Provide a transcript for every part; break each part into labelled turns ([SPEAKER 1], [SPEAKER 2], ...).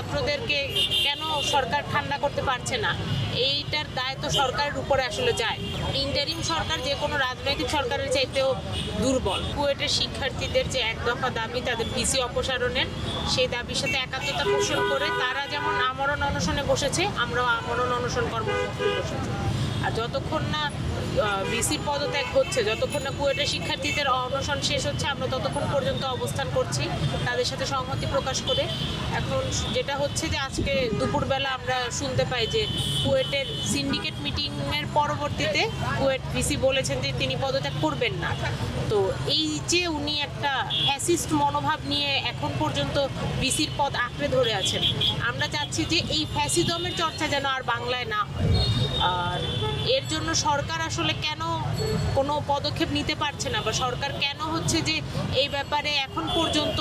[SPEAKER 1] ছাত্রদেরকে কেন সরকার ঠান্ডা করতে পারছে না, এইটার দায় তো সরকারের উপরে আসলে যায়। ইন্টারিম সরকার যে কোনো রাজনৈতিক সরকারের চাইতেও দুর্বল। কুয়েটের শিক্ষার্থীদের যে এক দফা দাবি তাদের ভিসি অপসারণের, সেই দাবির সাথে একাত্মতা পোষণ করে তারা যেমন আমরণ অনশনে বসেছে, আমরাও আমরণ অনশন কর্মসূচি বসেছি। আর যতক্ষণ না ভিসির পদত্যাগ হচ্ছে, যতক্ষণ না কুয়েটের শিক্ষার্থীদের অনশন শেষ হচ্ছে, আমরা ততক্ষণ পর্যন্ত অবস্থান করছি তাদের সাথে সংহতি প্রকাশ করে। এখন যেটা হচ্ছে যে আজকে দুপুরবেলা আমরা শুনতে পাই যে কুয়েটের সিন্ডিকেট মিটিংয়ের পরবর্তীতে কুয়েট ভিসি বলেছেন যে তিনি পদত্যাগ করবেন না। তো এই যে উনি একটা ফ্যাসিস্ট মনোভাব নিয়ে এখন পর্যন্ত ভিসির পদ আঁকড়ে ধরে আছেন, আমরা চাচ্ছি যে এই ফ্যাসিজমের চর্চা যেন আর বাংলায় না হয়। আর এর জন্য সরকার আসলে কেন কোনো পদক্ষেপ নিতে পারছে না, বা সরকার কেন হচ্ছে যে এই ব্যাপারে এখন পর্যন্ত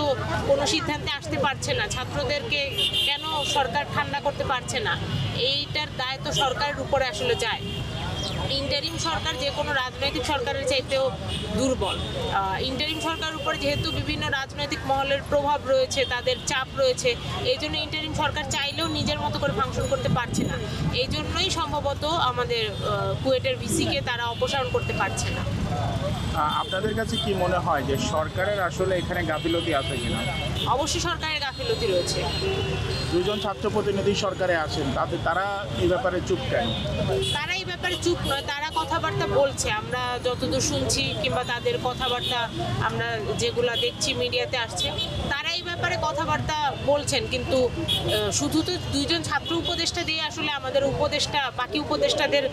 [SPEAKER 1] কোনো সিদ্ধান্তে আসতে পারছে না, ছাত্রদেরকে কেন সরকার ঠান্ডা করতে পারছে না, এইটার দায় তো সরকারের উপরে আসলে যায়। ইন্টারিম সরকার যে কোনো রাজনৈতিক সরকারের চাইতেও দুর্বল। ইন্টারিম সরকারের উপর যেহেতু বিভিন্ন রাজনৈতিক মহলের প্রভাব রয়েছে, তাদের চাপ রয়েছে, এই জন্য ইন্টারিম সরকার চাইলেও নিজের মতো করে ফাংশন করতে পারছে না। এই জন্যই সম্ভবত আমাদের কুয়েটের ভিসিকে তারা অপসারণ করতে পারছে না।
[SPEAKER 2] আপনাদের কাছে কি মনে হয় যে সরকারের আসলে এখানে গাফিলতি আছে কিনা?
[SPEAKER 1] অবশ্যই সরকারের গাফিলতি রয়েছে।
[SPEAKER 2] দুজন ছাত্র প্রতিনিধি সরকারে আছেন, তারা এই ব্যাপারে চুপ কেন?
[SPEAKER 1] তারা এই ব্যাপারে চুপ নয়, তারা কথাবার্তা বলছে, আমরা যতদূর শুনছি কিংবা তাদের কথাবার্তা আমরা যেগুলা দেখছি মিডিয়াতে আসছে, তারা এই ব্যাপারে কথাবার্তা বলছেন। কিন্তু শুধু তো দুইজন ছাত্র উপদেষ্টা দিয়ে আসলে আমাদের উপদেষ্টা, বাকি উপদেষ্টাদের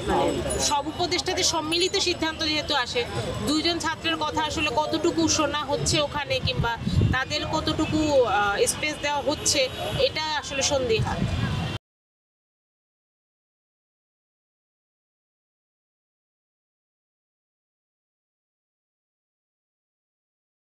[SPEAKER 1] মানে সব উপদেষ্টাদের সম্মিলিত সিদ্ধান্ত যেহেতু আসে, দুইজন ছাত্রের কথা আসলে কতটুকু শোনা হচ্ছে ওখানে কিংবা তাদের কতটুকু স্পেস দেওয়া হচ্ছে, এটা আসলে সন্দেহ।